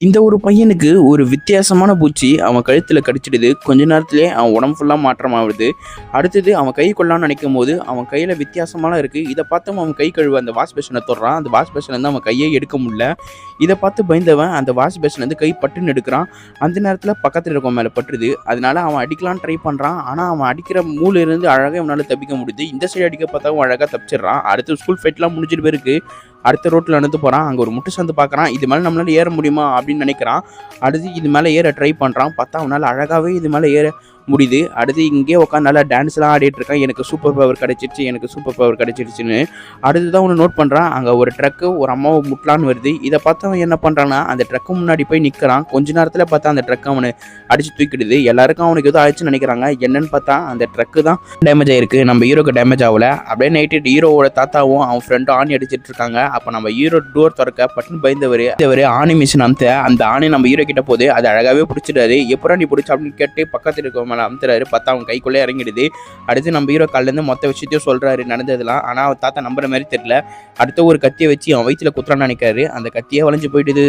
இந்த ஒரு பையனுக்கு ஒரு வித்தியாசமான பூச்சி அவன் கழுத்தில் கடிச்சிடுது. கொஞ்ச நேரத்திலேயே அவன் உடம்பு ஃபுல்லாக மாற்றமாகுது. அடுத்தது அவன் கை கொள்ளலாம்னு நினைக்கும் போது அவன் கையில் வித்தியாசமான இருக்குது. இதை பார்த்தவன் அவன் கை கழுவ அந்த வாஷ் பேஷனை தொடுறான். அந்த வாஷ் பேஷன்லேருந்து அவன் கையை எடுக்க முடியல. இதை பார்த்து பயந்தவன் அந்த வாஷ் பேஷன்லேருந்து கை பட்டுன்னு எடுக்கிறான். அந்த நேரத்தில் பக்கத்தில் இருக்கவன் மேலே பட்டுருது. அதனால அவன் அடிக்கலான்னு ட்ரை பண்ணுறான். ஆனால் அவன் அடிக்கிற மூலையிலேருந்து அழகாக அவனால் தப்பிக்க முடியுது. இந்த சைடு அடிக்க பார்த்தா அவன் அழகாக தப்பிச்சிடுறான். அடுத்து ஸ்கூல் ஃபைட்லாம் முடிஞ்சிட்டு போயிருக்கு. அடுத்த ரோட்டில் நடந்து போகிறான். அங்கே ஒரு முட்டு சந்து பார்க்குறான். இது மேலே நம்மளால் ஏற முடியுமா அப்படின்னு நினைக்கிறான். அடுத்து இது மேலே ஏற ட்ரை பண்ணுறான். பார்த்தா அவனால் அழகாகவே இது மேலே ஏற முடியுது. அடுத்து இங்கேயே உட்காந்து நல்லா டான்ஸ்லாம் ஆடிட்டு இருக்கான். எனக்கு சூப்பர் பவர் கிடச்சிருச்சு, எனக்கு சூப்பர் பவர் கிடச்சிருச்சுன்னு. அடுத்து தான் ஒன்று நோட் பண்ணுறான். அங்கே ஒரு ட்ரக்கு ஒரு அம்மாவை முட்டலான்னு வருது. இதை பார்த்து அவன் என்ன பண்ணுறான்னா அந்த ட்ரக்கு முன்னாடி போய் நிற்கிறான். கொஞ்ச நேரத்தில் பார்த்தா அந்த ட்ரக் அவனை அடித்து தூக்கிடுது. எல்லாருக்கும் அவனுக்கு எதுவும் ஆயிடுச்சுன்னு நினைக்கிறாங்க. என்னன்னு பார்த்தா அந்த ட்ரக்கு தான் டேமேஜ் ஆகிருக்கு. நம்ம ஹீரோக்கு டேமேஜ் ஆகலை. அப்படியே நைட்டு ஹீரோவோட தாத்தாவும் அவன் ஃப்ரெண்டும் ஆணி அடிச்சிட்டு இருக்காங்க. அப்போ நம்ம ஹீரோ டோர் திறக்க பட்டுன்னு பயந்தவர் ஆணி மிஷின் அமுத்த அந்த ஆணி நம்ம ஹீரோ கிட்ட போது அது அழகாகவே பிடிச்சிட்டாரு. எப்படா நீ பிடிச்ச அப்படின்னு கேட்டு பக்கத்தில் இருக்க அமுத்துறாரு. பார்த்தா அவன் கைக்குள்ளே இறங்கிடுது. அடுத்து நம்ம ஹீரோ காலிலேருந்து மொத்த விஷயத்தையும் சொல்றாரு நடந்ததுலாம். ஆனால் அவன் தாத்தா நம்புற மாதிரி தெரியல. அடுத்த ஒரு கத்தியை வச்சு அவன் வயிற்றுல குத்துறான்னு நினைக்காரு. அந்த கத்தியே வளைஞ்சு போயிடுது.